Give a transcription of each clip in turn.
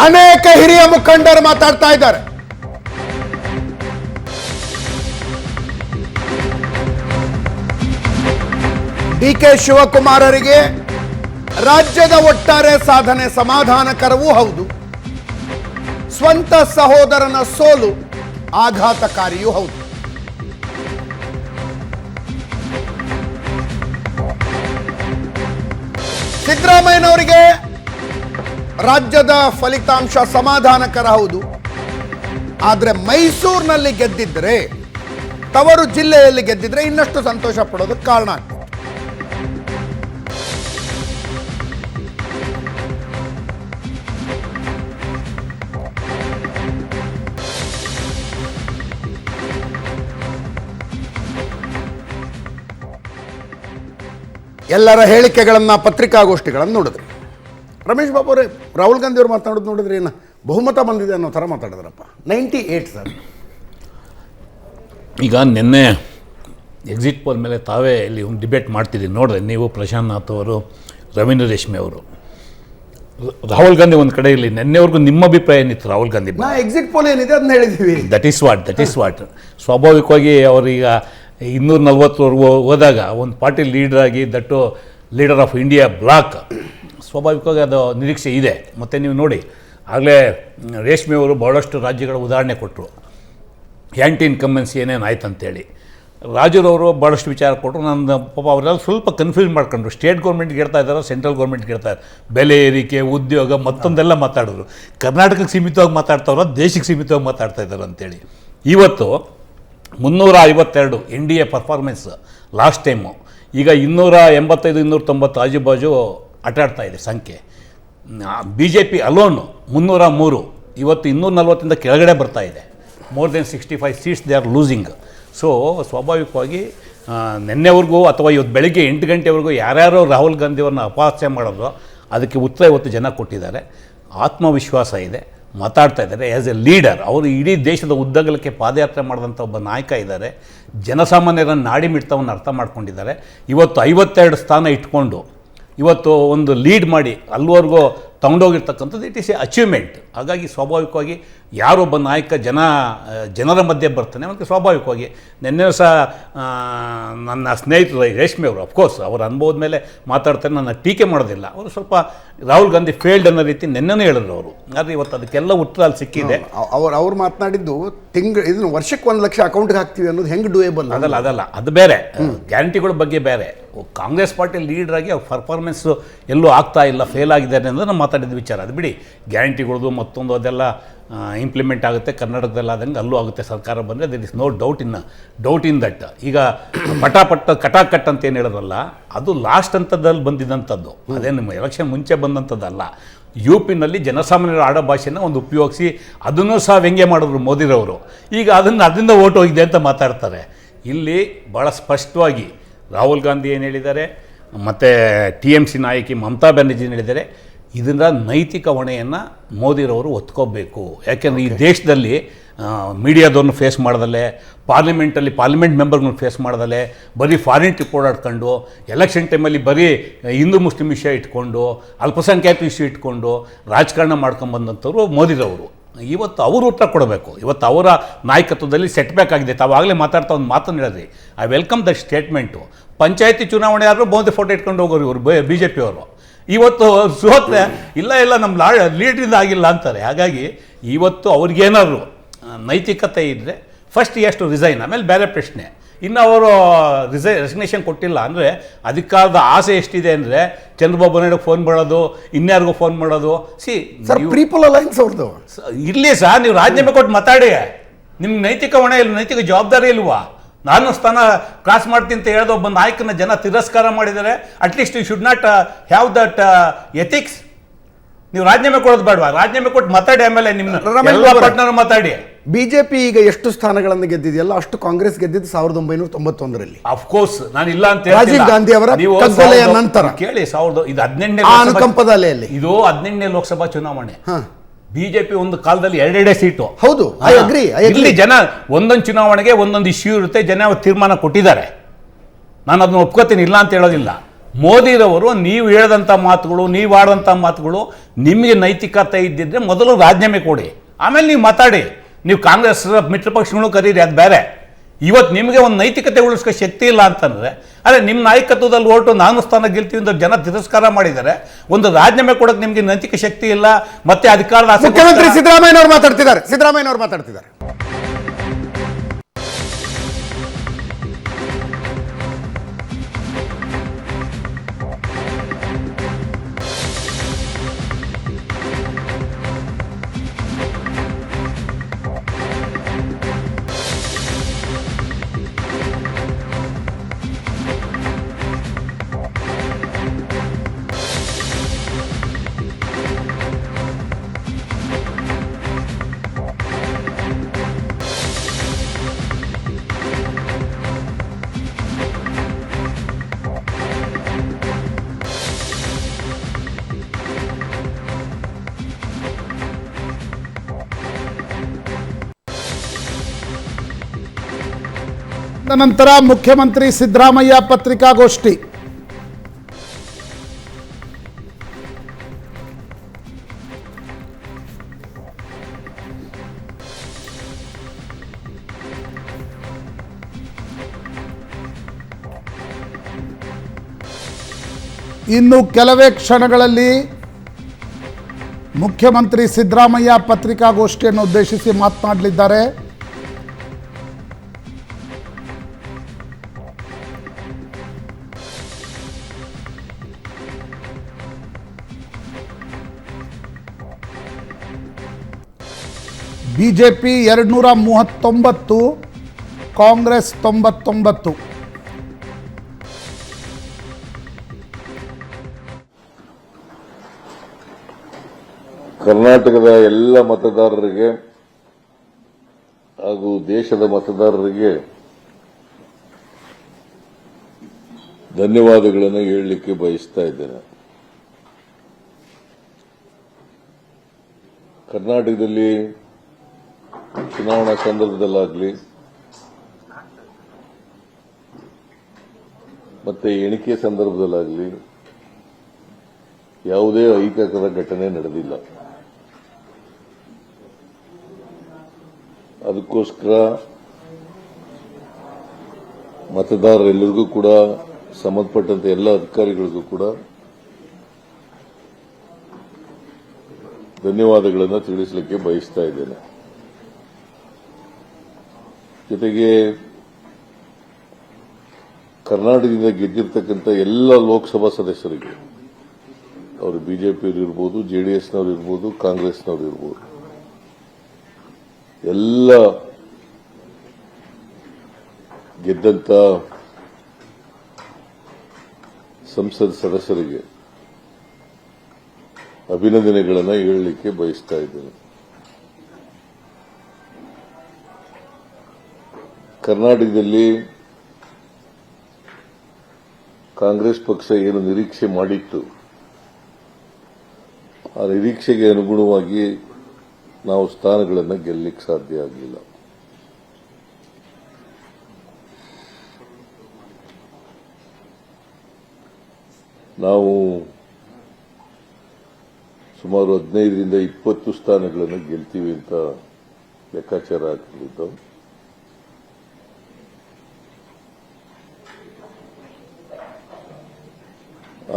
ಅನೇಕ ಹಿರಿಯ ಮುಖಂಡರು ಮಾತಾಡ್ತಾ ಇದ್ದಾರೆ. ಡಿ.ಕೆ. ಶಿವಕುಮಾರರಿಗೆ ರಾಜ್ಯದ ಒಟ್ಟಾರೆ ಸಾಧನೆ ಸಮಾಧಾನಕರವೂ ಹೌದು, ಸ್ವಂತ ಸಹೋದರನ ಸೋಲು ಆಘಾತಕಾರಿಯೂ ಹೌದು. ಸಿದ್ದರಾಮಯ್ಯನವರಿಗೆ ರಾಜ್ಯದ ಫಲಿತಾಂಶ ಸಮಾಧಾನಕರ ಹೌದು, ಆದರೆ ಮೈಸೂರಿನಲ್ಲಿ ಗೆದ್ದಿದ್ರೆ, ತವರು ಜಿಲ್ಲೆಯಲ್ಲಿ ಗೆದ್ದಿದ್ರೆ ಇನ್ನಷ್ಟು ಸಂತೋಷ ಪಡೋದಕ್ಕೆ ಕಾರಣ ಆಗ್ತದೆ. ಎಲ್ಲರ ಹೇಳಿಕೆಗಳನ್ನು, ಪತ್ರಿಕಾಗೋಷ್ಠಿಗಳನ್ನು ನೋಡಿದ್ರಿ. ರಮೇಶ್ ಬಾಬು ಅವರೇ, ರಾಹುಲ್ ಗಾಂಧಿ ಅವರು ಮಾತಾಡೋದು ನೋಡಿದ್ರಿ, ಏನು ಬಹುಮತ ಬಂದಿದೆ ಅನ್ನೋ ಥರ ಮಾತಾಡಿದ್ರಪ್ಪ. 98 ಸರ್. ಈಗ ನಿನ್ನೆ ಎಕ್ಸಿಟ್ ಪೋಲ್ ಮೇಲೆ ತಾವೇ ಇಲ್ಲಿ ಒಂದು ಡಿಬೇಟ್ ಮಾಡ್ತಿದ್ದೀವಿ ನೋಡಿದ್ರೆ, ನೀವು ಪ್ರಶಾಂತ್ ನಾಥ್ ಅವರು, ರವೀಂದ್ರ ರೇಷ್ಮೆ ಅವರು, ರಾಹುಲ್ ಗಾಂಧಿ ಒಂದು ಕಡೆ ಇಲ್ಲಿ ನಿನ್ನೆವರೆಗೂ ನಿಮ್ಮ ಅಭಿಪ್ರಾಯ ಏನಿತ್ತು ರಾಹುಲ್ ಗಾಂಧಿ? ಎಕ್ಸಿಟ್ ಪೋಲ್ ಏನಿದೆ ಅದನ್ನ ಹೇಳಿದ್ದೀವಿ. ದಟ್ ಈಸ್ ವಾಟ್ ಸ್ವಾಭಾವಿಕವಾಗಿ ಅವರೀಗ 240ವರೆಗೂ ಹೋದಾಗ ಒಂದು ಪಾರ್ಟಿ ಲೀಡರಾಗಿ, that leader of India bloc, ಸ್ವಾಭಾವಿಕವಾಗಿ ಅದು ನಿರೀಕ್ಷೆ ಇದೆ. ಮತ್ತು ನೀವು ನೋಡಿ, ಆಗಲೇ ರೇಷ್ಮೆಯವರು ಭಾಳಷ್ಟು ರಾಜ್ಯಗಳ ಉದಾಹರಣೆ ಕೊಟ್ಟರು, ಆ್ಯಂಟಿ ಇನ್ಕಂಬೆನ್ಸಿ ಏನೇನು ಆಯ್ತು ಅಂತೇಳಿ. ರಾಜರವರು ಭಾಳಷ್ಟು ವಿಚಾರ ಕೊಟ್ಟರು. ನನ್ನ ಪಾಪ ಅವರೆಲ್ಲ ಸ್ವಲ್ಪ ಕನ್ಫ್ಯೂಸ್ ಮಾಡ್ಕೊಂಡ್ರು, ಸ್ಟೇಟ್ ಗೌರ್ಮೆಂಟ್ಗೆ ಹೇಳ್ತಾ ಇದ್ದಾರೆ, ಸೆಂಟ್ರಲ್ ಗೌರ್ಮೆಂಟ್ಗೆ ಹೇಳ್ತಾ ಇದ್ದಾರೆ. ಬೆಲೆ ಏರಿಕೆ, ಉದ್ಯೋಗ, ಮತ್ತೊಂದೆಲ್ಲ ಮಾತಾಡಿದ್ರು. ಕರ್ನಾಟಕಕ್ಕೆ ಸೀಮಿತವಾಗಿ ಮಾತಾಡ್ತಾವ್ರ, ದೇಶಕ್ಕೆ ಸೀಮಿತವಾಗಿ ಮಾತಾಡ್ತಾ ಇದ್ದಾರೆ ಅಂತೇಳಿ. ಇವತ್ತು 352 N D A performance last time, ಈಗ 285, 290 ಆಜುಬಾಜು ಆಟಾಡ್ತಾ ಇದೆ ಸಂಖ್ಯೆ. ಬಿ ಜೆ ಪಿ ಅಲೋನು 303, ಇವತ್ತು 240 ಕೆಳಗಡೆ ಬರ್ತಾ ಇದೆ. More than 65 seats they are losing. So ಸ್ವಾಭಾವಿಕವಾಗಿ ನಿನ್ನೆವರೆಗೂ ಅಥವಾ ಇವತ್ತು ಬೆಳಗ್ಗೆ 8 ಗಂಟೆವರೆಗೂ ಯಾರ್ಯಾರೋ ರಾಹುಲ್ ಗಾಂಧಿಯವ್ರನ್ನ ಅಪಹಾಸ್ಯ ಮಾಡೋದು, ಅದಕ್ಕೆ ಉತ್ತರ ಇವತ್ತು ಜನ ಕೊಟ್ಟಿದ್ದಾರೆ. ಆತ್ಮವಿಶ್ವಾಸ ಇದೆ, ಮಾತಾಡ್ತಾ ಇದ್ದಾರೆ. ಆ್ಯಸ್ ಎ ಲೀಡರ್ ಅವರು ಇಡೀ ದೇಶದ ಉದ್ದಗಲಕ್ಕೆ ಪಾದಯಾತ್ರೆ ಮಾಡಿದಂಥ ಒಬ್ಬ ನಾಯಕ ಇದ್ದಾರೆ. ಜನಸಾಮಾನ್ಯರ ನಾಡಿ ಮಿಡಿತವನ್ನು ಅರ್ಥ ಮಾಡ್ಕೊಂಡಿದ್ದಾರೆ. ಇವತ್ತು 52 ಸ್ಥಾನ ಇಟ್ಕೊಂಡು ಇವತ್ತು ಒಂದು ಲೀಡ್ ಮಾಡಿ ಅಲ್ಲಿವರೆಗೂ ತಗೊಂಡೋಗಿರ್ತಕ್ಕಂಥದ್ದು ಇಟ್ ಈಸ್ ಎ ಅಚೀವ್ಮೆಂಟ್. ಹಾಗಾಗಿ ಸ್ವಾಭಾವಿಕವಾಗಿ ಯಾರೊಬ್ಬ ನಾಯಕ ಜನರ ಮಧ್ಯೆ ಬರ್ತಾನೆ, ಮತ್ತು ಸ್ವಾಭಾವಿಕವಾಗಿ ನಿನ್ನೆ ಸಹ ನನ್ನ ಸ್ನೇಹಿತರು ರೇಷ್ಮೆ ಅವರು, ಅಫ್ಕೋರ್ಸ್ ಅವರ ಅನುಭವದ ಮೇಲೆ ಮಾತಾಡ್ತಾರೆ, ನನ್ನ ಟೀಕೆ ಮಾಡೋದಿಲ್ಲ. ಅವರು ಸ್ವಲ್ಪ ರಾಹುಲ್ ಗಾಂಧಿ ಫೇಲ್ಡ್ ಅನ್ನೋ ರೀತಿ ನಿನ್ನೆನೂ ಹೇಳಿದ್ರು ಅವರು. ಆದರೆ ಇವತ್ತು ಅದಕ್ಕೆಲ್ಲ ಉತ್ತರ ಅಲ್ಲಿ ಸಿಕ್ಕಿದೆ. ಅವ್ರು ಮಾತನಾಡಿದ್ದು ಇದನ್ನು ವರ್ಷಕ್ಕೆ 1 ಲಕ್ಷ ಅಕೌಂಟ್ಗೆ ಹಾಕ್ತೀವಿ ಅನ್ನೋದು ಹೆಂಗೆ ಡೂಯೇಬಲ್? ಅದಲ್ಲ ಅದು ಬೇರೆ, ಗ್ಯಾರಂಟಿಗಳ ಬಗ್ಗೆ ಬೇರೆ. ಕಾಂಗ್ರೆಸ್ ಪಾರ್ಟಿ ಲೀಡ್ರಾಗಿ ಅವ್ರ ಪರ್ಫಾರ್ಮೆನ್ಸ್ ಎಲ್ಲೂ ಆಗ್ತಾ ಇಲ್ಲ, ಫೇಲ್ ಆಗಿದ್ದಾರೆ ಅನ್ನೋದು ನಾವು ಮಾತಾಡಿದ ವಿಚಾರ. ಅದು ಬಿಡಿ, ಗ್ಯಾರಂಟಿಗಳದು ಮತ್ತೊಂದು ಅದೆಲ್ಲ ಇಂಪ್ಲಿಮೆಂಟ್ ಆಗುತ್ತೆ, ಕರ್ನಾಟಕದಲ್ಲಿ ಆದಂಗೆ ಅಲ್ಲೂ ಆಗುತ್ತೆ ಸರ್ಕಾರ ಬಂದರೆ. There is no doubt in that. ಈಗ ಕಟಾಕಟ್ ಅಂತ ಏನು ಹೇಳೋದಲ್ಲ, ಅದು ಲಾಸ್ಟ್ ಹಂತದಲ್ಲಿ ಬಂದಿದ್ದಂಥದ್ದು, ಅದೇ ನಿಮ್ಮ ಎಲೆಕ್ಷನ್ ಮುಂಚೆ ಬಂದಂಥದ್ದಲ್ಲ. ಯು ಪಿನಲ್ಲಿ ಜನಸಾಮಾನ್ಯರ ಆಡೋ ಭಾಷೆನ ಒಂದು ಉಪಯೋಗಿಸಿ ಅದನ್ನು ಸಹ ವ್ಯಂಗ್ಯ ಮಾಡಿದ್ರು ಮೋದಿರವರು. ಈಗ ಅದರಿಂದ ಓಟ್ ಹೋಗಿದೆ ಅಂತ ಮಾತಾಡ್ತಾರೆ. ಇಲ್ಲಿ ಭಾಳ ಸ್ಪಷ್ಟವಾಗಿ ರಾಹುಲ್ ಗಾಂಧಿ ಏನು ಹೇಳಿದ್ದಾರೆ, ಮತ್ತು TMC ನಾಯಕಿ ಮಮತಾ ಬ್ಯಾನರ್ಜಿ ಏನು ಹೇಳಿದ್ದಾರೆ, ಇದರಿಂದ ನೈತಿಕ ಹೊಣೆಯನ್ನು ಮೋದಿರವರು ಒತ್ಕೋಬೇಕು. ಯಾಕೆಂದರೆ ಈ ದೇಶದಲ್ಲಿ ಮೀಡಿಯಾದವ್ರನ್ನ ಫೇಸ್ ಮಾಡ್ದಲೆ, ಪಾರ್ಲಿಮೆಂಟ್ ಮೆಂಬರ್ಗಳನ್ನ ಫೇಸ್ ಮಾಡ್ದಲೆ, ಬರೀ ಫಾರಿನ್ ಟ್ರಿಪ್ ಓಡಾಡ್ಕೊಂಡು, ಎಲೆಕ್ಷನ್ ಟೈಮಲ್ಲಿ ಬರೀ ಹಿಂದೂ ಮುಸ್ಲಿಂ ವಿಷಯ ಇಟ್ಕೊಂಡು, ಅಲ್ಪಸಂಖ್ಯಾತ ವಿಷಯ ಇಟ್ಕೊಂಡು ರಾಜಕಾರಣ ಮಾಡ್ಕೊಂಬಂದಂಥವ್ರು ಮೋದಿರವರು. ಇವತ್ತು ಅವರು ಉತ್ತರ ಕೊಡಬೇಕು. ಇವತ್ತು ಅವರ ನಾಯಕತ್ವದಲ್ಲಿ ಸೆಟ್ಬ್ಯಾಕ್ ಆಗಿದೆ. ತಾವಾಗಲೇ ಮಾತಾಡ್ತಾ ಒಂದು ಮಾತನ್ನು ಹೇಳಿದ್ರಿ, ಐ ವೆಲ್ಕಮ್ ದ ಸ್ಟೇಟ್ಮೆಂಟು. ಪಂಚಾಯತಿ ಚುನಾವಣೆ ಆದರೂ ಮೋದಿ ಫೋಟೋ ಇಟ್ಕೊಂಡು ಹೋಗೋರು ಇವರು BJP ಅವರು. ಇವತ್ತು ಸೋತ್ರೆ ಇಲ್ಲ ನಮ್ಮ ಲೀಡ್ರಿಂದ ಆಗಿಲ್ಲ ಅಂತಾರೆ. ಹಾಗಾಗಿ ಇವತ್ತು ಅವ್ರಿಗೇನಾದ್ರು ನೈತಿಕತೆ ಇದ್ದರೆ ಫಸ್ಟ್ ಎಷ್ಟು ರಿಸೈನ್, ಆಮೇಲೆ ಬೇರೆ ಪ್ರಶ್ನೆ. ಇನ್ನು ಅವರು ರೆಸಿಗ್ನೇಷನ್ ಕೊಟ್ಟಿಲ್ಲ ಅಂದರೆ ಅಧಿಕಾರದ ಆಸೆ ಎಷ್ಟಿದೆ ಅಂದರೆ ಚಂದ್ರಬಾಬು ನಾಯ್ಡು ಫೋನ್ ಮಾಡೋದು, ಇನ್ಯಾರಿಗೂ ಫೋನ್ ಮಾಡೋದು. ಪೀಪಲ್ ಅಲೈನ್ಸ್ ಅವ್ರದ್ದು ಇರಲಿ ಸರ್, ನೀವು ರಾಜೀನಾಮೆ ಕೊಟ್ಟು ಮಾತಾಡಿ. ನಿಮ್ಗೆ ನೈತಿಕ ಹೊಣೆ ಇಲ್ಲ, ನೈತಿಕ ಜವಾಬ್ದಾರಿ ಇಲ್ವಾ? ನಾನು ಸ್ಥಾನ ಕ್ರಾಸ್ ಮಾಡ್ತೀನಿ ಅಂತ ಹೇಳಿದ ಒಬ್ಬ ನಾಯಕನ ಜನ ತಿರಸ್ಕಾರ ಮಾಡಿದ್ದಾರೆ. At least you should not have that ethics. ನೀವು ರಾಜೀನಾಮೆ ಕೊಡೋದು ಬೇಡವಾ? ರಾಜೀನಾಮೆ ಕೊಟ್ಟು ಮಾತಾಡಿ, ಆಮೇಲೆ ನಿಮ್ಮ ಪಾರ್ಟ್ನರ್ ಮಾತಾಡಿ. ಬಿಜೆಪಿ ಈಗ ಎಷ್ಟು ಸ್ಥಾನಗಳನ್ನು ಗೆದ್ದಿದೆಯಲ್ಲ ಅಷ್ಟು ಕಾಂಗ್ರೆಸ್ ಗೆದ್ದಿದ್ದು 1991ರಲ್ಲಿ. ಅಫ್ಕೋರ್ಸ್ ನಾನು ಇಲ್ಲ ಅಂತ ರಾಜೀವ್ ಗಾಂಧಿ ಅವರ ಕಗ್ಗೊಲೆಯ ನಂತರ ಕೇಳಿ, ಇದು 18ನೇ ಅನುಕಂಪದ ಅಲೆಯಲ್ಲಿ, ಇದು 18ನೇ ಲೋಕಸಭಾ ಚುನಾವಣೆ. ಬಿಜೆಪಿ ಒಂದು ಕಾಲದಲ್ಲಿ 2 ಸೀಟು. ಹೌದು, ಇಲ್ಲಿ ಜನ ಒಂದೊಂದು ಚುನಾವಣೆಗೆ ಒಂದೊಂದು ಇಶ್ಯೂ ಇರುತ್ತೆ, ಜನ ತೀರ್ಮಾನ ಕೊಟ್ಟಿದ್ದಾರೆ. ನಾನು ಅದನ್ನ ಒಪ್ಕೋತೀನಿ, ಇಲ್ಲ ಅಂತ ಹೇಳೋದಿಲ್ಲ. ಮೋದಿರವರು ನೀವು ಹೇಳಿದಂಥ ಮಾತುಗಳು, ನೀವು ಆಡಿದಂಥ ಮಾತುಗಳು ನಿಮಗೆ ನೈತಿಕತೆ ಇದ್ದಿದ್ರೆ ಮೊದಲು ರಾಜೀನಾಮೆ ಕೊಡಿ, ಆಮೇಲೆ ನೀವು ಮಾತಾಡಿ. ನೀವು ಕಾಂಗ್ರೆಸ್ ಮಿತ್ರ ಪಕ್ಷಗಳು ಕರೀರಿ, ಅದು ಬೇರೆ. ಇವತ್ತು ನಿಮಗೆ ಒಂದು ನೈತಿಕತೆ ಉಳಿಸ್ಕೋ ಶಕ್ತಿ ಇಲ್ಲ ಅಂತಂದರೆ, ಅದೇ ನಿಮ್ಮ ನಾಯಕತ್ವದಲ್ಲಿ ಹೊರಟು ನಾನು ಸ್ಥಾನ ಗೆಲ್ತೀವಿ ಅಂತ ಜನ ತಿರಸ್ಕಾರ ಮಾಡಿದ್ದಾರೆ. ಒಂದು ರಾಜೀನಾಮೆ ಕೊಡೋಕೆ ನಿಮಗೆ ನೈತಿಕ ಶಕ್ತಿ ಇಲ್ಲ, ಮತ್ತೆ ಅಧಿಕಾರದ ಆಸೆ. ಮುಖ್ಯಮಂತ್ರಿ ಸಿದ್ದರಾಮಯ್ಯನವರು ಮಾತಾಡ್ತಿದ್ದಾರೆ. ನಂತರ ಮುಖ್ಯಮಂತ್ರಿ ಸಿದ್ದರಾಮಯ್ಯ ಪತ್ರಿಕಾಗೋಷ್ಠಿ. ಇನ್ನು ಕೆಲವೇ ಕ್ಷಣಗಳಲ್ಲಿ ಮುಖ್ಯಮಂತ್ರಿ ಸಿದ್ದರಾಮಯ್ಯ ಪತ್ರಿಕಾಗೋಷ್ಠಿಯನ್ನು ಉದ್ದೇಶಿಸಿ ಮಾತನಾಡಲಿದ್ದಾರೆ. ಬಿಜೆಪಿ 239, ಕಾಂಗ್ರೆಸ್ 99. ಕರ್ನಾಟಕದ ಎಲ್ಲ ಮತದಾರರಿಗೆ ಹಾಗೂ ದೇಶದ ಮತದಾರರಿಗೆ ಧನ್ಯವಾದಗಳನ್ನು ಹೇಳಲಿಕ್ಕೆ ಬಯಸ್ತಾ ಇದ್ದೇನೆ. ಕರ್ನಾಟಕದಲ್ಲಿ ಚುನಾವಣಾ ಸಂದರ್ಭದಲ್ಲಾಗಲಿ ಮತ್ತೆ ಎಣಿಕೆ ಸಂದರ್ಭದಲ್ಲಾಗಲಿ ಯಾವುದೇ ಅಹಿತಕರ ಘಟನೆ ನಡೆದಿಲ್ಲ. ಅದಕ್ಕೋಸ್ಕರ ಮತದಾರರೆಲ್ಲರಿಗೂ ಕೂಡ, ಸಂಬಂಧಪಟ್ಟಂತೆ ಎಲ್ಲ ಅಧಿಕಾರಿಗಳಿಗೂ ಕೂಡ ಧನ್ಯವಾದಗಳನ್ನು ತಿಳಿಸಲಿಕ್ಕೆ ಬಯಸ್ತಾ ಇದ್ದೇನೆ. ಜೊತೆಗೆ ಕರ್ನಾಟಕದಿಂದ ಗೆದ್ದಿರ್ತಕ್ಕಂಥ ಎಲ್ಲ ಲೋಕಸಭಾ ಸದಸ್ಯರಿಗೆ, ಅವರು ಬಿಜೆಪಿಯವರು ಇರ್ಬೋದು, ಜೆಡಿಎಸ್ನವರು ಇರ್ಬೋದು, ಕಾಂಗ್ರೆಸ್ನವರು ಇರ್ಬೋದು, ಎಲ್ಲ ಗೆದ್ದಂತ ಸಂಸತ್ ಸದಸ್ಯರಿಗೆ ಅಭಿನಂದನೆಗಳನ್ನು ಹೇಳಲಿಕ್ಕೆ ಬಯಸ್ತಾ ಇದ್ದೇನೆ. ಕರ್ನಾಟಕದಲ್ಲಿ ಕಾಂಗ್ರೆಸ್ ಪಕ್ಷ ಏನು ನಿರೀಕ್ಷೆ ಮಾಡಿತ್ತು, ಆ ನಿರೀಕ್ಷೆಗೆ ಅನುಗುಣವಾಗಿ ನಾವು ಸ್ಥಾನಗಳನ್ನು ಗೆಲ್ಲಲಿಕ್ಕೆ ಸಾಧ್ಯ ಆಗಲಿಲ್ಲ. ನಾವು ಸುಮಾರು 15ರಿಂದ 20 ಸ್ಥಾನಗಳನ್ನು ಗೆಲ್ತೀವಿ ಅಂತ ಲೆಕ್ಕಾಚಾರ ಹಾಕಿದ್ದು.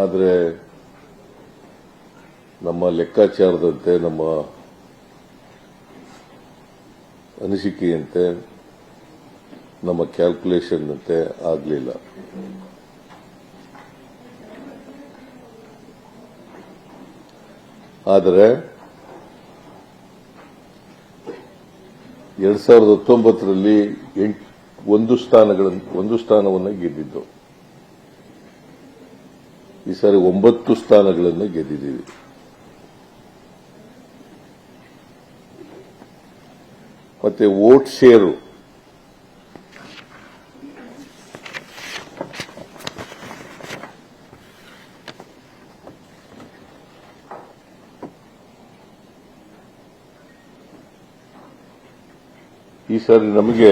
ಆದರೆ ನಮ್ಮ ಲೆಕ್ಕಾಚಾರದಂತೆ, ನಮ್ಮ ಅನಿಸಿಕೆಯಂತೆ, ನಮ್ಮ ಕ್ಯಾಲ್ಕುಲೇಷನ್ ಅಂತೆ ಆಗಲಿಲ್ಲ. ಆದರೆ 2019ರಲ್ಲಿ 1 ಸ್ಥಾನವನ್ನು ಗೆದ್ದಿದ್ದು. ಈ ಸಾರಿ 9 ಸ್ಥಾನಗಳನ್ನು ಗೆದ್ದಿದ್ದೀವಿ. ಮತ್ತೆ ವೋಟ್ ಶೇರು ಈ ಸಾರಿ ನಮಗೆ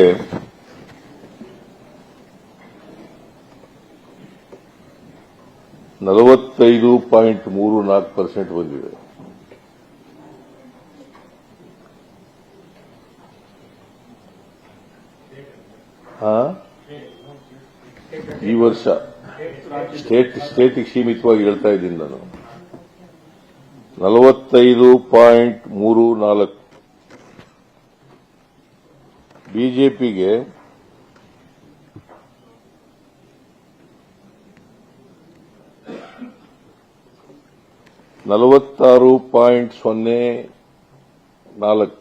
45.34% ಬಂದಿದೆ. ಈ ವರ್ಷ ಸ್ಟೇಟಿಗೆ ಸೀಮಿತವಾಗಿ ಹೇಳ್ತಾ ಇದ್ದೀನಿ ನಾನು. 45.34. ಬಿಜೆಪಿಗೆ 46.04.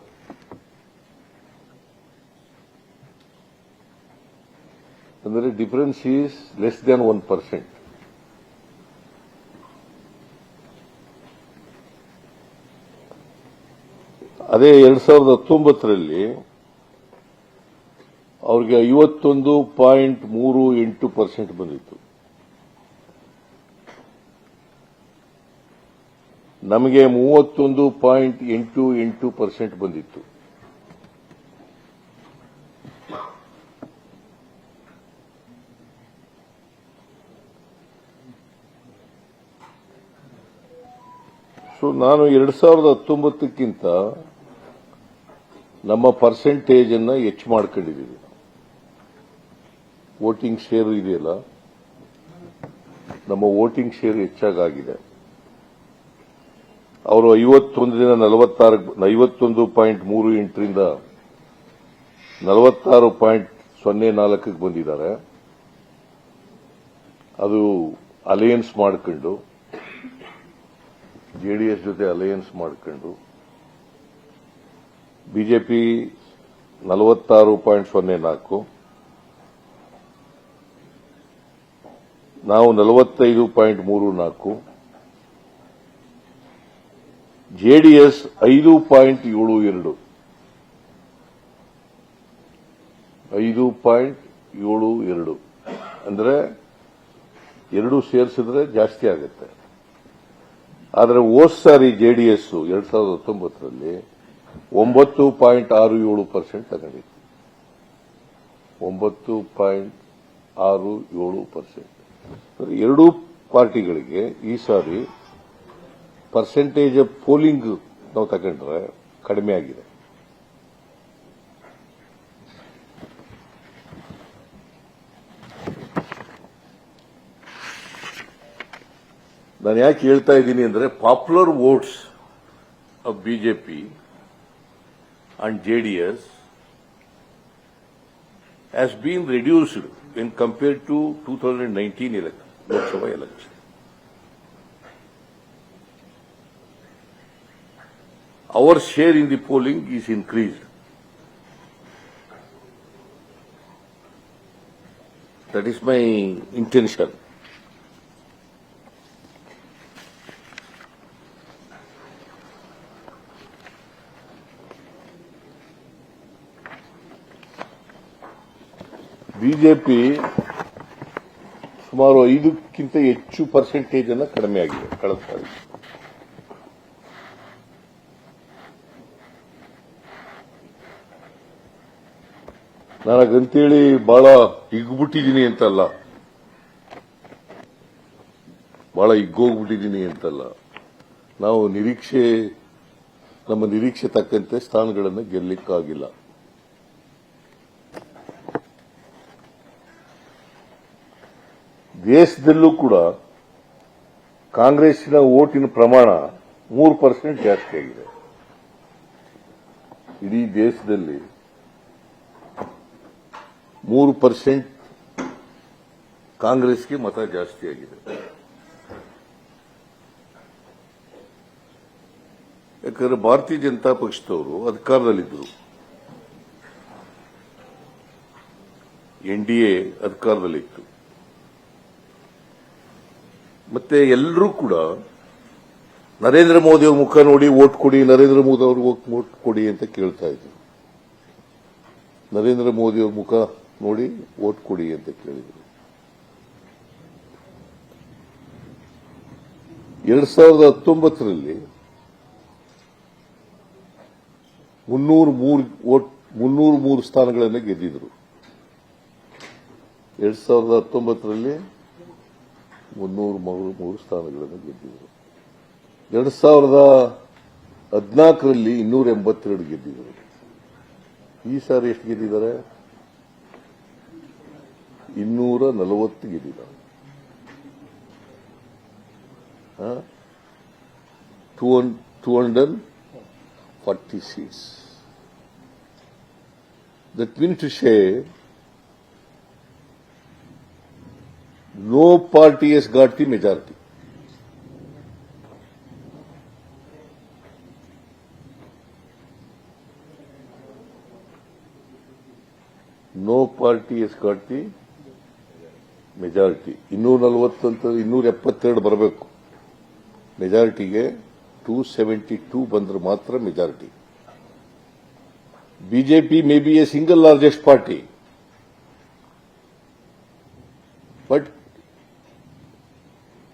ಅಂದರೆ ಡಿಫರೆನ್ಸ್ ಈಸ್ ಲೆಸ್ ದ್ಯಾನ್ 1%. ಅದೇ 2019ರಲ್ಲಿ ಅವ್ರಿಗೆ 51.38% ಬಂದಿತ್ತು. ನಮಗೆ 31.88% ಬಂದಿತ್ತು. ಸೊ ನಾನು 2019ಕ್ಕಿಂತ ನಮ್ಮ ಪರ್ಸೆಂಟೇಜ್ ಅನ್ನ ಹೆಚ್ಚು ಮಾಡ್ಕೊಂಡಿದ್ದೀವಿ. ವೋಟಿಂಗ್ ಶೇರ್ ಇದೆಯಲ್ಲ, ನಮ್ಮ ವೋಟಿಂಗ್ ಶೇರ್ ಹೆಚ್ಚಾಗಿದೆ. ಅವರು 51.38ರಿಂದ 46.04ಕ್ಕೆ ಬಂದಿದ್ದಾರೆ. ಅದು ಅಲಯನ್ಸ್ ಮಾಡಿಕೊಂಡು, ಜೆಡಿಎಸ್ ಜೊತೆ ಅಲಯನ್ಸ್ ಮಾಡಿಕೊಂಡು, ಬಿಜೆಪಿ 46.04, ನಾವು 45.34, ಜೆಡಿಎಸ್ 5.72 ಅಂದ್ರೆ ಎರಡು ಸೇರಿಸಿದ್ರೆ ಜಾಸ್ತಿ ಆಗುತ್ತೆ. ಆದರೆ ಹೋದ ಸಾರಿ ಜೆಡಿಎಸ್ 2019ರಲ್ಲಿ 9.67% ತಗೊಂಡಿತ್ತು. 9.67%. ಎರಡೂ ಪಾರ್ಟಿಗಳಿಗೆ ಈ ಸಾರಿ ಪರ್ಸೆಂಟೇಜ್ ಆಫ್ ಪೋಲಿಂಗ್ ನಾವು ತಗೊಂಡ್ರೆ ಕಡಿಮೆ ಆಗಿದೆ. ನಾನು ಯಾಕೆ ಹೇಳ್ತಾ ಇದ್ದೀನಿ ಅಂದ್ರೆ, popular votes of BJP and JDS has been reduced when compared to 2019 election, Lok Sabha election. Our share in the polling is increased. That is my intention. BJP ಸುಮಾರು 5ಕ್ಕಿಂತ ಹೆಚ್ಚು ಪರ್ಸೆಂಟೇಜ್ ಅನ್ನ ಕಡಿಮೆ ಆಗಿದೆ ಕಳೆದ ಸಾರಿ. ನನಗಂತೇಳಿ ಬಹಳ ಹಿಗ್ಬಿಟ್ಟಿದ್ದೀನಿ ಅಂತಲ್ಲ, ಬಹಳ ಹಿಗ್ಗೋಗ್ಬಿಟ್ಟಿದ್ದೀನಿ ಅಂತಲ್ಲ. ನಾವು ನಮ್ಮ ನಿರೀಕ್ಷೆ ತಕ್ಕಂತೆ ಸ್ಥಾನಗಳನ್ನು ಗೆಲ್ಲಲಿಕ್ಕಾಗಿಲ್ಲ. ದೇಶದಲ್ಲೂ ಕೂಡ ಕಾಂಗ್ರೆಸ್ಸಿನ ವೋಟಿನ ಪ್ರಮಾಣ 3% ಜಾಸ್ತಿ ಆಗಿದೆ. ಇಡೀ ದೇಶದಲ್ಲಿ 3% ಕಾಂಗ್ರೆಸ್ಗೆ ಮತ ಜಾಸ್ತಿ ಆಗಿದೆ. ಯಾಕಂದ್ರೆ ಭಾರತೀಯ ಜನತಾ ಪಕ್ಷದವರು ಅಧಿಕಾರದಲ್ಲಿದ್ದರು, ಎನ್ಡಿಎ ಅಧಿಕಾರದಲ್ಲಿತ್ತು. ಮತ್ತೆ ಎಲ್ಲರೂ ಕೂಡ ನರೇಂದ್ರ ಮೋದಿ ಅವ್ರ ಮುಖ ನೋಡಿ ವೋಟ್ ಕೊಡಿ, ನರೇಂದ್ರ ಮೋದಿ ಅವ್ರಿಗೆ ವೋಟ್ ಕೊಡಿ ಅಂತ ಕೇಳ್ತಾ ಇದ್ರು. ನರೇಂದ್ರ ಮೋದಿ ಅವ್ರ ಮುಖ ನೋಡಿ ವೋಟ್ ಕೊಡಿ ಅಂತ ಕೇಳಿದ್ರು. 2019ರಲ್ಲಿ 303 ಸ್ಥಾನಗಳನ್ನು ಗೆದ್ದಿದ್ರು. 2019ರಲ್ಲಿ 303 ಸ್ಥಾನಗಳನ್ನು ಗೆದ್ದಿದ್ರು. 2014ರಲ್ಲಿ 282 ಗೆದ್ದಿದ್ರು. ಈ ಸಾರಿ ಎಷ್ಟು ಗೆದ್ದಿದ್ದಾರೆ? 240 ಗೆದ್ದಿದ್ದಾರೆ. 240 seats. That means to say, no party has got the majority. No party has got the majority. 240 ಅಂತ 272 ಬರಬೇಕು ಮೆಜಾರಿಟಿಗೆ. 272 ಬಂದ್ರೆ ಮಾತ್ರ majority. BJP may be A single largest party, but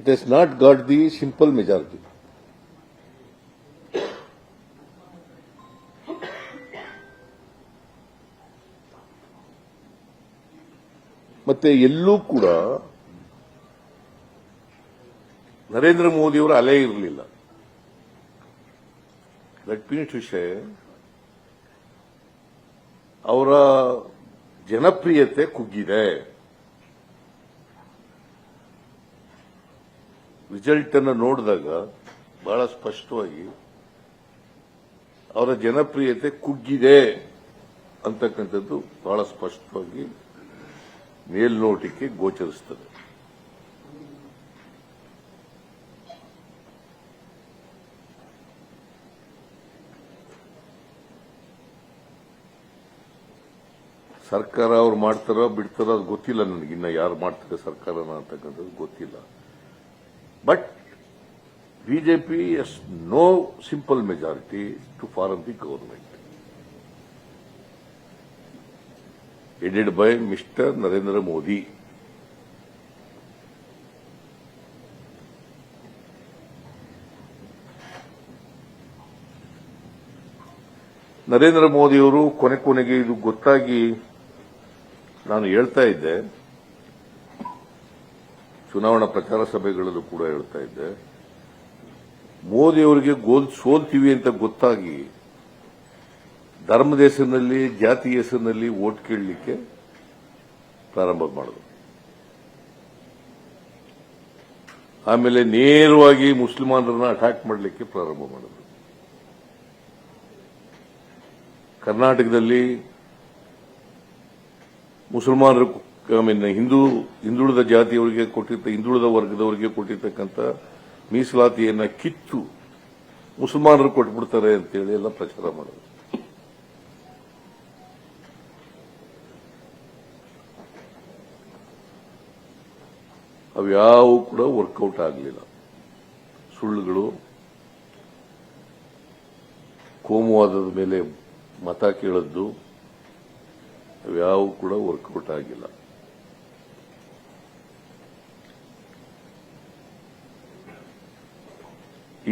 it has not got the simple majority. ಮತ್ತೆ ಎಲ್ಲೂ ಕೂಡ ನರೇಂದ್ರ ಮೋದಿಯವರ ಅಲೆ ಇರಲಿಲ್ಲ. ದಟ್ ಮೀನ್ಸ್ ಟು ಸೇ ಅವರ ಜನಪ್ರಿಯತೆ ಕುಗ್ಗಿದೆ. ರಿಸಲ್ಟ್ ಅನ್ನು ನೋಡಿದಾಗ ಬಹಳ ಸ್ಪಷ್ಟವಾಗಿ ಅವರ ಜನಪ್ರಿಯತೆ ಕುಗ್ಗಿದೆ ಅಂತಕ್ಕಂಥದ್ದು ಬಹಳ ಸ್ಪಷ್ಟವಾಗಿ ಮೇಲ್ನೋಟಕ್ಕೆ ಗೋಚರಿಸುತ್ತದೆ. ಸರ್ಕಾರ ಅವ್ರು ಮಾಡ್ತಾರೋ ಬಿಡ್ತಾರೋ ಅದು ಗೊತ್ತಿಲ್ಲ ನನಗೆ. ಇನ್ನ ಯಾರು ಮಾಡ್ತಾರೆ ಸರ್ಕಾರನ ಅಂತಕ್ಕಂಥದ್ದು ಗೊತ್ತಿಲ್ಲ. But BJP has no simple majority to form the government headed by Mr. Narendra Modi. Narendra ಮೋದಿಯವರು ಕೊನೆಗೆ ಇದು ಗೊತ್ತಾಗಿ ನಾನು ಹೇಳ್ತಾ ಇದ್ದೆ, ಚುನಾವಣಾ ಪ್ರಚಾರ ಸಭೆಗಳಲ್ಲೂ ಕೂಡ ಹೇಳ್ತಾ ಇದ್ದೆ, ಮೋದಿಯವರಿಗೆ ಸೋಲ್ತೀವಿ ಅಂತ ಗೊತ್ತಾಗಿ ಧರ್ಮದ ಹೆಸರಿನಲ್ಲಿ ಜಾತಿ ಹೆಸರಿನಲ್ಲಿ ವೋಟ್ ಕೇಳಲಿಕ್ಕೆ ಪ್ರಾರಂಭ ಮಾಡಿದ್ರು. ಆಮೇಲೆ ನೇರವಾಗಿ ಮುಸಲ್ಮಾನರನ್ನ ಅಟ್ಯಾಕ್ ಮಾಡಲಿಕ್ಕೆ ಪ್ರಾರಂಭ ಮಾಡಿದ್ರು. ಕರ್ನಾಟಕದಲ್ಲಿ ಮುಸಲ್ಮಾನರು ಹಿಂದುಳಿದ ಜಾತಿಯವರಿಗೆ ಹಿಂದುಳಿದ ವರ್ಗದವರಿಗೆ ಕೊಟ್ಟಿರ್ತಕ್ಕಂಥ ಮೀಸಲಾತಿಯನ್ನ ಕಿತ್ತು ಮುಸಲ್ಮಾನರು ಕೊಟ್ಬಿಡ್ತಾರೆ ಅಂತೇಳಿ ಎಲ್ಲ ಪ್ರಚಾರ ಮಾಡಿದ್ರು. ಅವ್ಯಾವು ಕೂಡ ವರ್ಕೌಟ್ ಆಗಲಿಲ್ಲ. ಸುಳ್ಳುಗಳು, ಕೋಮುವಾದದ ಮೇಲೆ ಮತ ಕೇಳದ್ದು, ಅವ್ಯಾವು ಕೂಡ ವರ್ಕೌಟ್ ಆಗಿಲ್ಲ.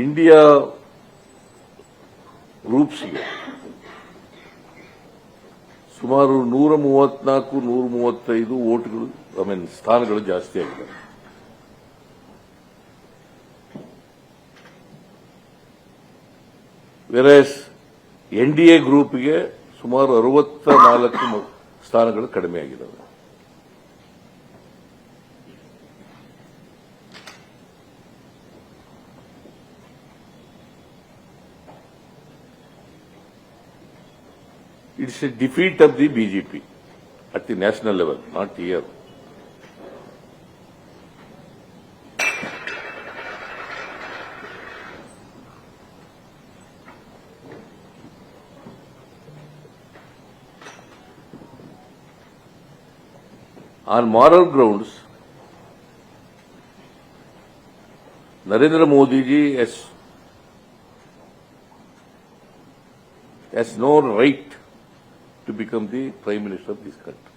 ಇಂಡಿಯಾ ಗ್ರೂಪ್ಸ್ಗೆ ಸುಮಾರು 134-135 ವೋಟ್ಗಳು ಸ್ಥಾನಗಳು ಜಾಸ್ತಿ ಆಗಿದೆ. ವೆರಸ್ ಎನ್ಡಿಎ ಗ್ರೂಪ್ಗೆ ಸುಮಾರು 64 ಸ್ಥಾನಗಳು ಕಡಿಮೆ ಆಗಿದ್ದಾವೆ. It's a defeat of the BJP at the national level, not here. On moral grounds, Narendra Modi ji has no right to become the Prime Minister of this country.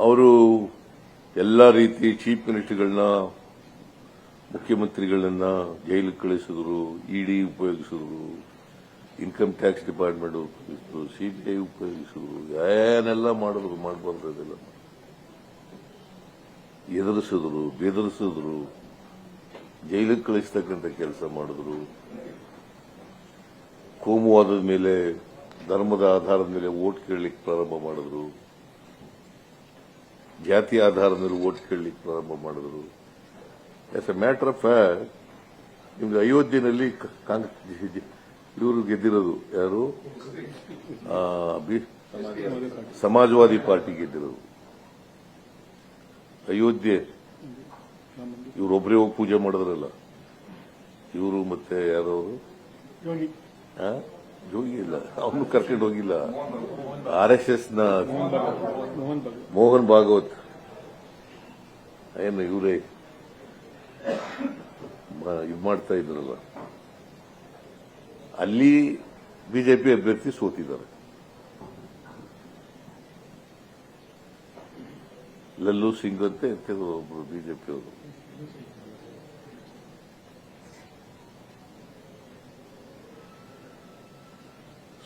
ಅವರು ಎಲ್ಲ ರೀತಿ chief ಮಿನಿಸ್ಟರ್ಗಳನ್ನ ಮುಖ್ಯಮಂತ್ರಿಗಳನ್ನ ಜೈಲಿಗೆ ಕಳಿಸಿದ್ರು, ಇಡಿ ಉಪಯೋಗಿಸಿದ್ರು, income tax department ಉಪಯೋಗಿಸಿದ್ರು, CBI ಉಪಯೋಗಿಸಿದ್ರು, ಏನೆಲ್ಲ ಮಾಡಿದ್ರು, ಮಾಡಬಾರ್ದು ಅದೆಲ್ಲ ಎದುರಿಸಿದ್ರು, ಬೆದರಿಸಿದ್ರು, ಜೈಲಿಗೆ ಕಳಿಸ್ತಕ್ಕಂಥ ಕೆಲಸ ಮಾಡಿದ್ರು. ಕೋಮುವಾದದ ಮೇಲೆ, ಧರ್ಮದ ಆಧಾರದ ಮೇಲೆ ವೋಟ್ ಕೇಳಲಿಕ್ಕೆ ಪ್ರಾರಂಭ ಮಾಡಿದ್ರು, ಜಾತಿ ಆಧಾರದ ಮೇಲೆ ವೋಟ್ ಕೇಳಲಿಕ್ಕೆ ಪ್ರಾರಂಭ ಮಾಡಿದ್ರು. As A matter of fact ನಿಮ್ಗೆ ಅಯೋಧ್ಯೆಯಲ್ಲಿ ಇವರು ಗೆದ್ದಿರೋದು ಯಾರು? ಸಮಾಜವಾದಿ ಪಾರ್ಟಿ ಗೆದ್ದಿರೋದು. ಅಯೋಧ್ಯೆ ಇವರೊಬ್ಬರೇ ಹೋಗಿ ಪೂಜೆ ಮಾಡಿದ್ರಲ್ಲ, ಇವರು ಮತ್ತೆ ಯಾರವರು? ಜೋಗಿ ಇಲ್ಲ, ಅವನು ಕರ್ಕೊಂಡು ಹೋಗಿಲ್ಲ. RSS ನ ಮೋಹನ್ ಭಾಗವತ್ ಏನು ಇವರೇ ಇದು ಮಾಡ್ತಾ ಇದ್ರಲ್ಲ, ಅಲ್ಲಿ ಬಿಜೆಪಿ ಅಭ್ಯರ್ಥಿ ಸೋತಿದ್ದಾರೆ. ಲಲ್ಲು ಸಿಂಗ್ ಅಂತ ಒಬ್ಬರು ಬಿಜೆಪಿ ಅವರು.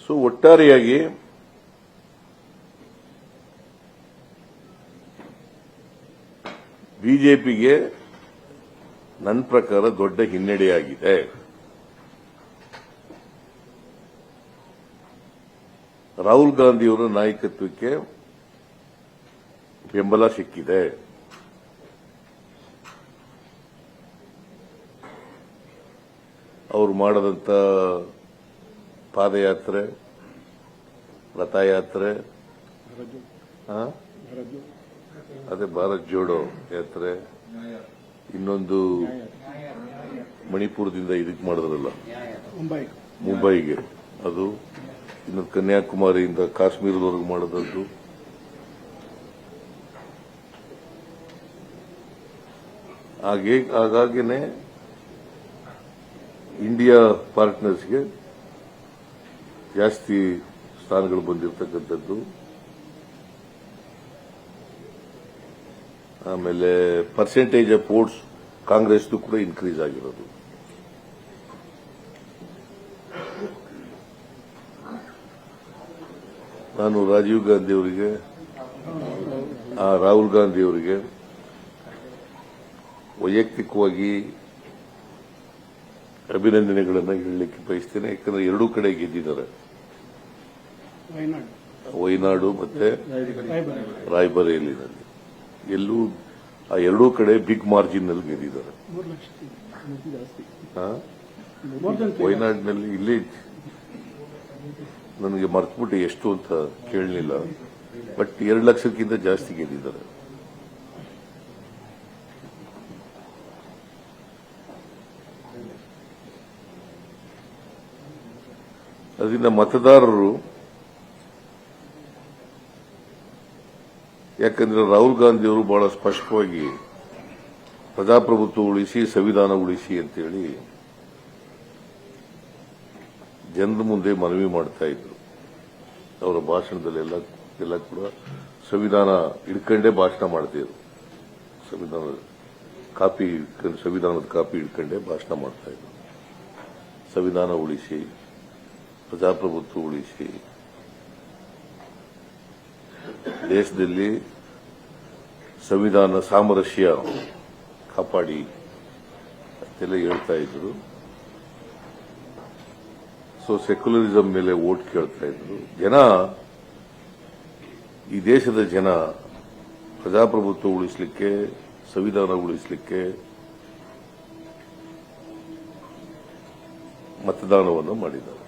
ಸೊ ಒಟ್ಟಾರೆಯಾಗಿ ಬಿಜೆಪಿಗೆ ನನ್ನ ಪ್ರಕಾರ ದೊಡ್ಡ ಹಿನ್ನಡೆಯಾಗಿದೆ. ರಾಹುಲ್ ಗಾಂಧಿಯವರ ನಾಯಕತ್ವಕ್ಕೆ ಬೆಂಬಲ ಸಿಕ್ಕಿದೆ. ಅವರು ಮಾಡದಂತ ಪಾದಯಾತ್ರೆ, ರಥಯಾತ್ರೆ, ಅದೇ ಭಾರತ್ ಜೋಡೋ ಯಾತ್ರೆ, ಇನ್ನೊಂದು ಮಣಿಪುರದಿಂದ ಇದಕ್ಕೆ ಮಾಡಿದ್ರಲ್ಲ ಮುಂಬೈಗೆ, ಅದು ಇನ್ನೊಂದು ಕನ್ಯಾಕುಮಾರಿಯಿಂದ ಕಾಶ್ಮೀರದವರೆಗೂ ಮಾಡೋದದ್ದು. ಹಾಗಾಗಿನೇ ಇಂಡಿಯಾ ಪಾರ್ಟ್ನರ್ಸ್ಗೆ ಜಾಸ್ತಿ ಸ್ಥಾನಗಳು ಬಂದಿರತಕ್ಕಂಥದ್ದು. ಆಮೇಲೆ ಪರ್ಸೆಂಟೇಜ್ ಆಫ್ ವೋಟ್ಸ್ ಕಾಂಗ್ರೆಸ್ದು ಕೂಡ ಇನ್ಕ್ರೀಸ್ ಆಗಿರೋದು. ನಾನು ರಾಜೀವ್ ಗಾಂಧಿ ಅವರಿಗೆ, ರಾಹುಲ್ ಗಾಂಧಿ ಅವರಿಗೆ ವೈಯಕ್ತಿಕವಾಗಿ ಅಭಿನಂದನೆಗಳನ್ನು ಹೇಳಲಿಕ್ಕೆ ಬಯಸ್ತೇನೆ. ಯಾಕಂದ್ರೆ ಎರಡೂ ಕಡೆ ಗೆದ್ದಿದ್ದಾರೆ, ವಯನಾಡು ಮತ್ತೆ ರಾಯ್ಬರೇಲಿನಲ್ಲಿ. ಎಲ್ಲೂ ಆ ಎರಡೂ ಕಡೆ ಬಿಗ್ ಮಾರ್ಜಿನ್ ನಲ್ಲಿ ಗೆದ್ದಿದ್ದಾರೆ. ವಯನಾಡಿನಲ್ಲಿ ಇಲ್ಲಿ ನನಗೆ ಮರ್ತ್ಬಿಟ್ಟು ಎಷ್ಟು ಅಂತ ಕೇಳಲಿಲ್ಲ, ಬಟ್ 2 ಲಕ್ಷಕ್ಕಿಂತ ಜಾಸ್ತಿ ಗೆದ್ದಿದ್ದಾರೆ. ಅದರಿಂದ ಮತದಾರರು, ಯಾಕಂದ್ರೆ ರಾಹುಲ್ ಗಾಂಧಿ ಅವರು ಬಹಳ ಸ್ಪಷ್ಟವಾಗಿ ಪ್ರಜಾಪ್ರಭುತ್ವ ಉಳಿಸಿ, ಸಂವಿಧಾನ ಉಳಿಸಿ ಅಂತೇಳಿ ಜನರ ಮುಂದೆ ಮನವಿ ಮಾಡ್ತಾ ಇದ್ರು. ಅವರ ಭಾಷಣದಲ್ಲೆಲ್ಲ ಕೂಡ ಸಂವಿಧಾನ ಹಿಡ್ಕೊಂಡೇ ಭಾಷಣ ಮಾಡ್ತಿದ್ರು. ಸಂವಿಧಾನದ ಕಾಪಿ ಹಿಡ್ಕೊಂಡೇ ಭಾಷಣ ಮಾಡ್ತಾ ಇದ್ರು. ಸಂವಿಧಾನ ಉಳಿಸಿ, ಪ್ರಜಾಪ್ರಭುತ್ವ ಉಳಿಸಿ, ದೇಶದಲ್ಲಿ ಸಂವಿಧಾನ ಸಾಮರಸ್ಯ ಕಾಪಾಡಿ ಅಂತೆಲ್ಲ ಹೇಳ್ತಾ ಇದ್ರು. ಸೊ ಸೆಕ್ಯುಲರಿಸಂ ಮೇಲೆ ವೋಟ್ ಕೇಳ್ತಾ ಇದ್ರು ಜನ. ಈ ದೇಶದ ಜನ ಪ್ರಜಾಪ್ರಭುತ್ವ ಉಳಿಸಲಿಕ್ಕೆ, ಸಂವಿಧಾನ ಉಳಿಸಲಿಕ್ಕೆ ಮತದಾನವನ್ನು ಮಾಡಿದ್ದಾರೆ.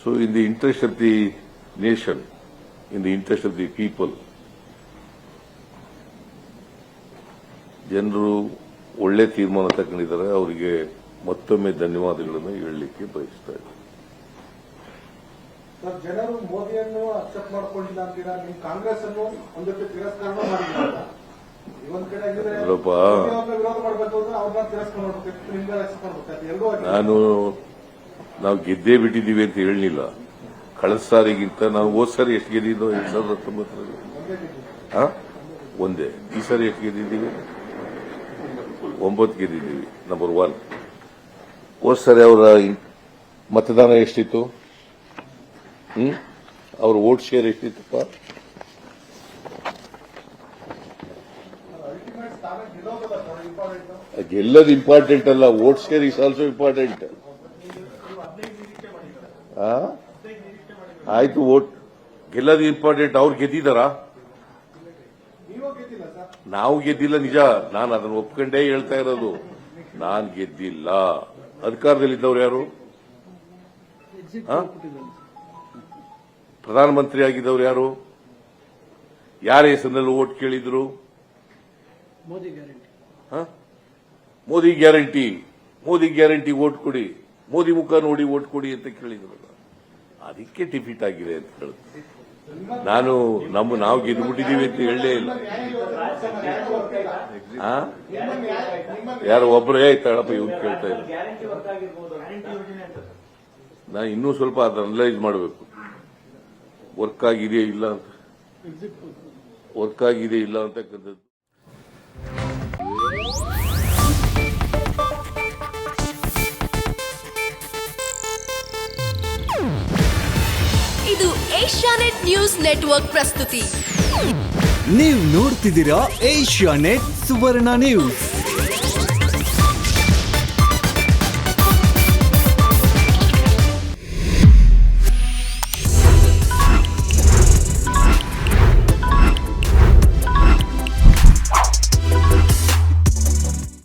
So in the interest of the nation, in the interest of the people, ಜನರು ಒಳ್ಳೆ ತೀರ್ಮಾನ ತಗೊಂಡಿದ್ದಾರೆ. ಅವರಿಗೆ ಮತ್ತೊಮ್ಮೆ ಧನ್ಯವಾದಗಳನ್ನು ಹೇಳಲಿಕ್ಕೆ ಬಯಸ್ತಾ ಇದ್ದಾರೆ. ಸರ್, ಜನರು ಮೋದಿಯನ್ನು ಅಕ್ಸೆಪ್ಟ್ ಮಾಡ್ಕೊಂಡಿಲ್ಲ ಅಂತೀರಾ? ನೀವು ಕಾಂಗ್ರೆಸ್ ಅನ್ನು ಒಂದಕ್ಕೆ ತಿರಸ್ಕಾರ ಮಾಡಿಲ್ಲ. ಒಂದ್ ಕಡೆ ವಿರೋಧ ಮಾಡಬೇಕು ಅಂದ್ರೆ ಅವ್ರನ್ನ ತಿರಸ್ಕಾರ ಮಾಡಬೇಕು, ನಿಮ್ಗೆ ಅಕ್ಸೆಪ್ಟ್ ಮಾಡಬೇಕು. ನಾವು ಗೆದ್ದೇ ಬಿಟ್ಟಿದ್ದೀವಿ ಅಂತ ಹೇಳಲಿಲ್ಲ. ಕಳೆದ ಸಾರಿಗಿಂತ ನಾವು ಹೋದ್ ಸಾರಿ ಎಷ್ಟು ಗೆದ್ದಿದ್ದೋ 2019ರಲ್ಲಿ ಒಂದೇ. ಈ ಸಾರಿ ಎಷ್ಟು ಗೆದ್ದಿದ್ದೀವಿ? 9 ಗೆದ್ದಿದ್ದೀವಿ. ನಂಬರ್ 1. ಹೋದ್ ಸಾರಿ ಅವರ ಮತದಾನ ಎಷ್ಟಿತ್ತು? ಅವ್ರ ವೋಟ್ ಶೇರ್ ಎಷ್ಟಿತ್ತಪ್ಪ? ಗೆಲ್ಲೋದು ಇಂಪಾರ್ಟೆಂಟ್ ಅಲ್ಲ, vote share is also important. ಆಯ್ತು, ವೋಟ್ ಗೆಲ್ಲೋದು ಇಂಪಾರ್ಟೆಂಟ್. ಅವ್ರು ಗೆದ್ದಿದಾರ? ನಾವು ಗೆದ್ದಿಲ್ಲ, ನಿಜ. ನಾನು ಅದನ್ನು ಒಪ್ಕೊಂಡೇ ಹೇಳ್ತಾ ಇರೋದು. ನಾನು ಗೆದ್ದಿಲ್ಲ. ಅಧಿಕಾರದಲ್ಲಿದ್ದವ್ರು ಯಾರು? ಪ್ರಧಾನಮಂತ್ರಿ ಆಗಿದ್ದವ್ರು ಯಾರು? ಯಾರ ಹೆಸರಿನಲ್ಲಿ ವೋಟ್ ಕೇಳಿದ್ರು? Modi guarantee, Modi guarantee vote ಕೊಡಿ, ಮೋದಿ ಮುಖ ನೋಡಿ ವೋಟ್ ಕೊಡಿ ಅಂತ ಕೇಳಿದ್ರು. ಅದಕ್ಕೆ ಡಿಫೀಟ್ ಆಗಿದೆ ಅಂತ ಹೇಳುತ್ತೆ. ನಾವು ಗೆದ್ದುಬಿಟ್ಟಿದೀವಿ ಅಂತ ಹೇಳಲೇ ಇಲ್ಲ. ಯಾರು ಒಬ್ಬರೇ ಆಯ್ತಾಳಪ್ಪ ಇವ್ರು ಕೇಳ್ತಾ ಇಲ್ಲ. ನಾನು ಇನ್ನೂ ಸ್ವಲ್ಪ ಅದು ಅನಲೈಸ್ ಮಾಡಬೇಕು. ವರ್ಕ್ ಆಗಿದೆ ಇಲ್ಲ ಅಂತಕ್ಕಂಥದ್ದು. ಇದು ಏಷ್ಯಾನೆಟ್ ನ್ಯೂಸ್ ನೆಟ್ವರ್ಕ್ ಪ್ರಸ್ತುತಿ. ನೀವು ನೋಡ್ತಿದ್ದೀರಾ ಏಷ್ಯಾನೆಟ್ ಸುವರ್ಣ ನ್ಯೂಸ್.